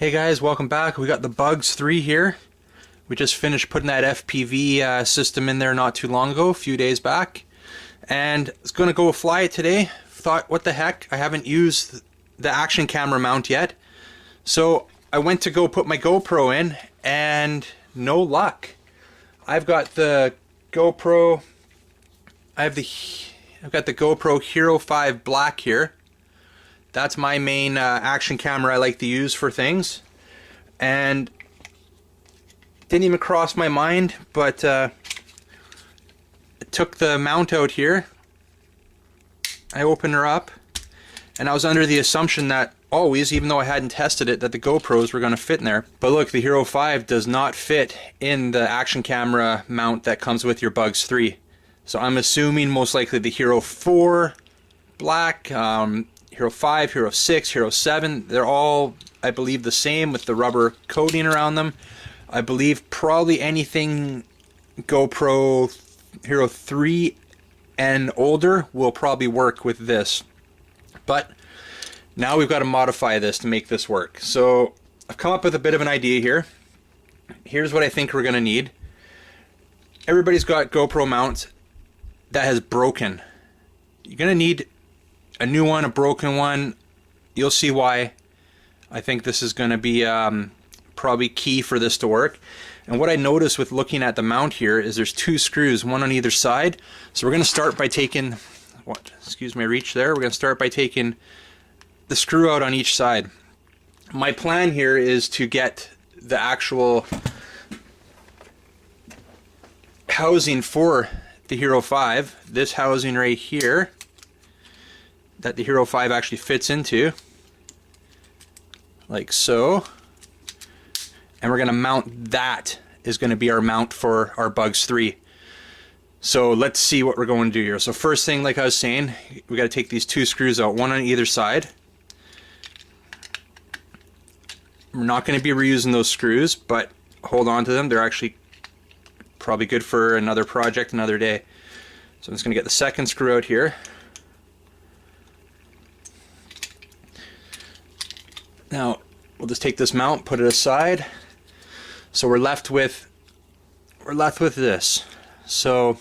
Hey guys, welcome back. We got the Bugs 3 here. We just finished putting that FPV system in there not too long ago, a few days back. And it's going to go fly it today. Thought, what the heck, I haven't used the action camera mount yet. So I went to go put my GoPro in and no luck. I've got the GoPro, I've got the GoPro Hero 5 Black here. That's my main action camera I like to use for things, and didn't even cross my mind, but I took the mount out here. I opened her up, and I was under the assumption that always, even though I hadn't tested it, that the GoPros were going to fit in there. But look, the Hero 5 does not fit in the action camera mount that comes with your Bugs 3. So I'm assuming most likely the Hero 4 Black, Hero 5, Hero 6, Hero 7, they're all, I believe, the same with the rubber coating around them. I believe probably anything GoPro Hero 3 and older will probably work with this. But now we've got to modify this to make this work. So I've come up with a bit of an idea here. Here's what I think we're going to need. Everybody's got GoPro mounts that has broken. You're going to need a new one, a broken one. You'll see why. I think this is going to be probably key for this to work. And what I noticed with looking at the mount here is there's two screws, one on either side. So we're going to start by taking, excuse my reach there, we're going to start by taking the screw out on each side. My plan here is to get the actual housing for the Hero 5, this housing right here, that the Hero 5 actually fits into, like so. And we're going to mount, that is going to be our mount for our Bugs 3. So let's see what we're going to do here. So first thing, like I was saying, we got to take these two screws out, one on either side. We're not going to be reusing those screws, but hold on to them. They're actually probably good for another project, another day. So I'm just going to get the second screw out here. Now we'll just take this mount, put it aside. So we're left with this. So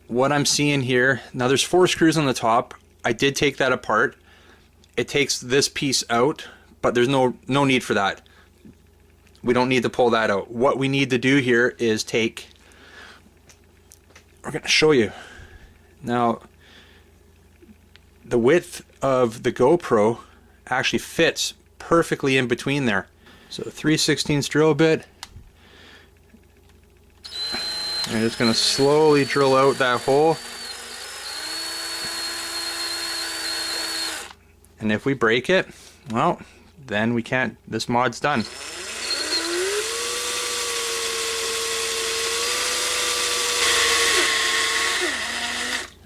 what I'm seeing here, now there's 4 screws on the top. I did take that apart. It takes this piece out, but there's no need for that. We don't need to pull that out. What we need to do here is take, we're going to show you. Now the width of the GoPro actually fits perfectly in between there. So 3/16 drill bit. I'm just going to slowly drill out that hole. And if we break it, well, then we can't, this mod's done.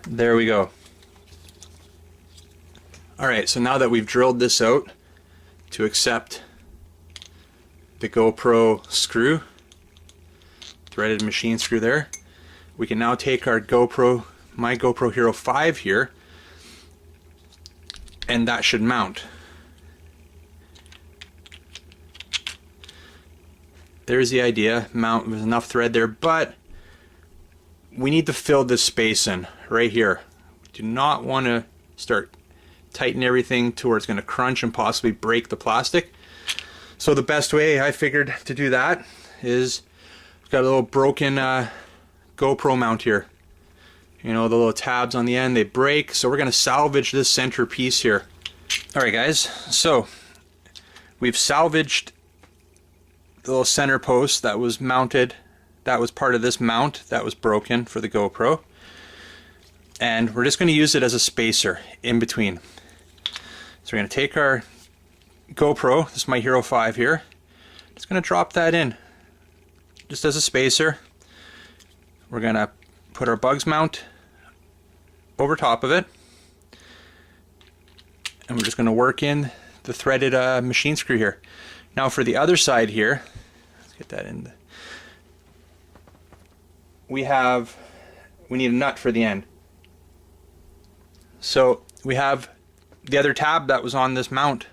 There we go. Alright, so now that we've drilled this out to accept the GoPro screw, threaded machine screw there, we can now take our GoPro, my GoPro Hero 5 here, and that should mount. There's the idea, mount with enough thread there, but we need to fill this space in right here. We do not want to start tighten everything to where it's going to crunch and possibly break the plastic. So the best way I figured to do that is we've got a little broken GoPro mount here. You know, the little tabs on the end, they break, so we're going to salvage this center piece here. Alright guys, so we've salvaged the little center post that was mounted, that was part of this mount that was broken for the GoPro. And we're just going to use it as a spacer in between. So we're going to take our GoPro, this is my Hero 5 here, just going to drop that in just as a spacer. We're going to put our Bugs mount over top of it, and we're just going to work in the threaded machine screw here. Now for the other side here, let's get that in. We need a nut for the end. So we have the other tab that was on this mount.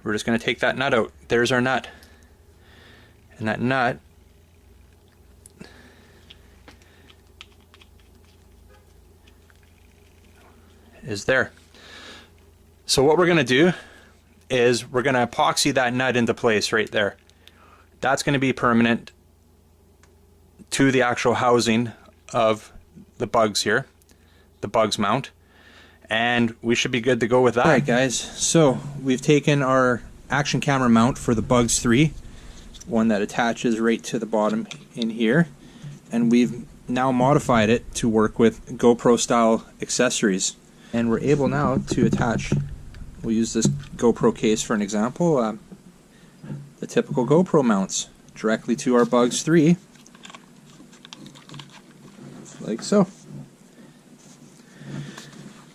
We're just going to take that nut out. There's our nut. And that nut is there. So what we're going to do is we're going to epoxy that nut into place right there. That's going to be permanent to the actual housing of the bugs here, the bugs mount, and we should be good to go with that. Alright guys, so we've taken our action camera mount for the Bugs 3, one that attaches right to the bottom in here, and we've now modified it to work with GoPro style accessories, and we're able now to attach, we'll use this GoPro case for an example, the typical GoPro mounts directly to our Bugs 3, like so.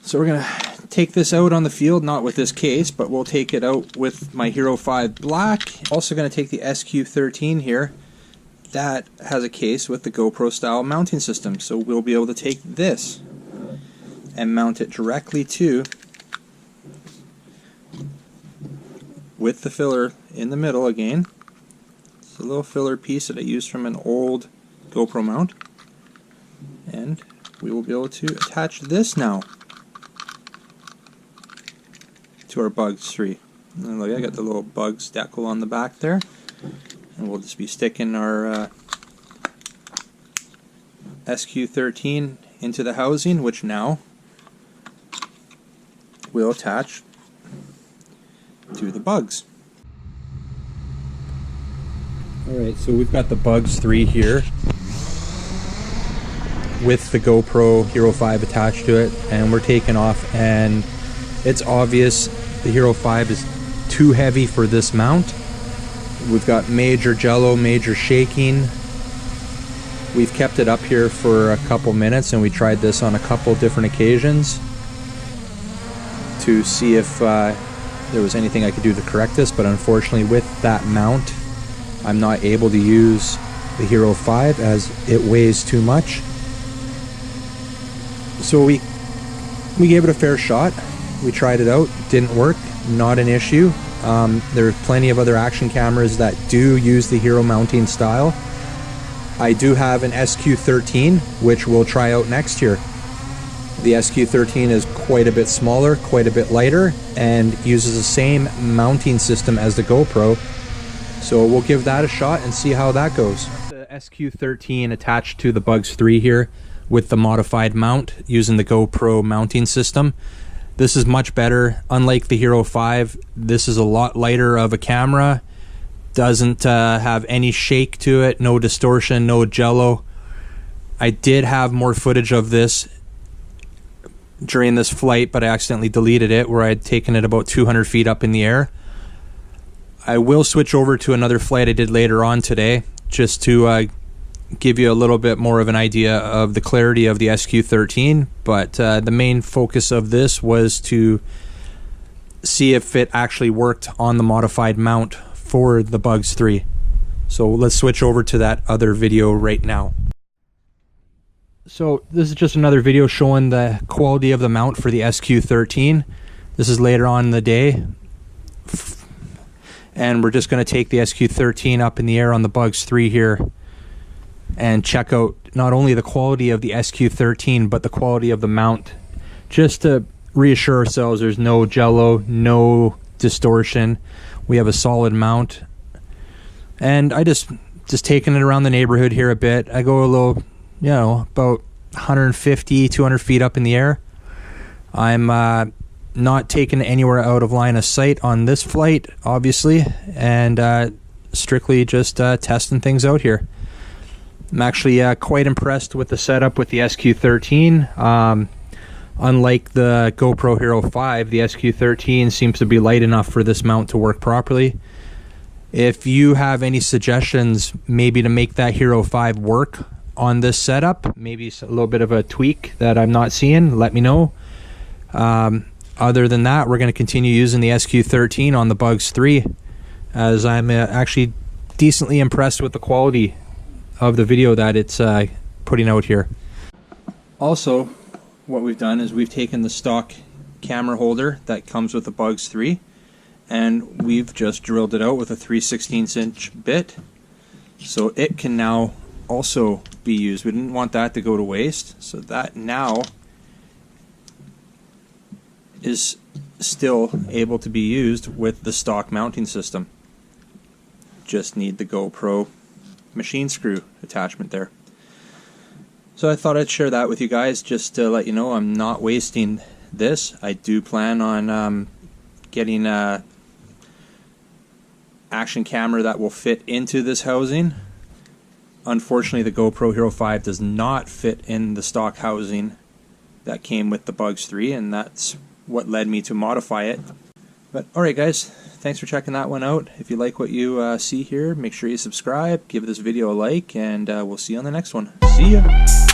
So we're going to take this out on the field, not with this case, but we'll take it out with my Hero 5 Black. Also going to take the SQ13 here. That has a case with the GoPro style mounting system. So we'll be able to take this and mount it directly to, with the filler in the middle again. It's a little filler piece that I used from an old GoPro mount. And we will be able to attach this now to our Bugs 3. And look, I got the little Bugs decal on the back there, and we'll just be sticking our SQ13 into the housing, which now will attach to the Bugs. Alright, so we've got the Bugs 3 here with the GoPro Hero 5 attached to it, and we're taking off, and it's obvious the Hero 5 is too heavy for this mount. We've got major jello, major shaking. We've kept it up here for a couple minutes, and we tried this on a couple different occasions to see if there was anything I could do to correct this, but unfortunately with that mount I'm not able to use the Hero 5 as it weighs too much. So we gave it a fair shot. We tried it out, didn't work, not an issue. There are plenty of other action cameras that do use the Hero mounting style. I do have an SQ13, which we'll try out next year. The SQ13 is quite a bit smaller, quite a bit lighter, and uses the same mounting system as the GoPro. So we'll give that a shot and see how that goes. The SQ13 attached to the Bugs 3 here with the modified mount using the GoPro mounting system. This is much better. Unlike the Hero 5, this is a lot lighter of a camera. Doesn't have any shake to it, no distortion, no jello. I did have more footage of this during this flight, but I accidentally deleted it, where I had taken it about 200 feet up in the air. I will switch over to another flight I did later on today, just to give you a little bit more of an idea of the clarity of the SQ13, but the main focus of this was to see if it actually worked on the modified mount for the Bugs 3. So let's switch over to that other video right now. So this is just another video showing the quality of the mount for the SQ13. This is later on in the day, and we're just going to take the SQ13 up in the air on the Bugs 3 here and check out not only the quality of the SQ13 but the quality of the mount, just to reassure ourselves there's no jello, no distortion. We have a solid mount, and I just taking it around the neighborhood here a bit. I go a little, you know, about 150, 200 feet up in the air. I'm not taking it anywhere out of line of sight on this flight, obviously, and strictly just testing things out here. I'm actually quite impressed with the setup with the SQ13. Unlike the GoPro Hero 5, the SQ13 seems to be light enough for this mount to work properly. If you have any suggestions maybe to make that Hero 5 work on this setup, maybe a little bit of a tweak that I'm not seeing, let me know. Other than that, we're going to continue using the SQ13 on the Bugs 3, as I'm actually decently impressed with the quality of the video that it's putting out here. Also, what we've done is we've taken the stock camera holder that comes with the Bugs 3, and we've just drilled it out with a 3/16" bit, so it can now also be used. We didn't want that to go to waste, so that now is still able to be used with the stock mounting system. Just need the GoPro machine screw attachment there. So I thought I'd share that with you guys just to let you know I'm not wasting this. I do plan on getting a action camera that will fit into this housing. Unfortunately, the GoPro Hero 5 does not fit in the stock housing that came with the Bugs 3, and that's what led me to modify it. But alright guys, thanks for checking that one out. If you like what you see here, make sure you subscribe, give this video a like, and we'll see you on the next one. See ya!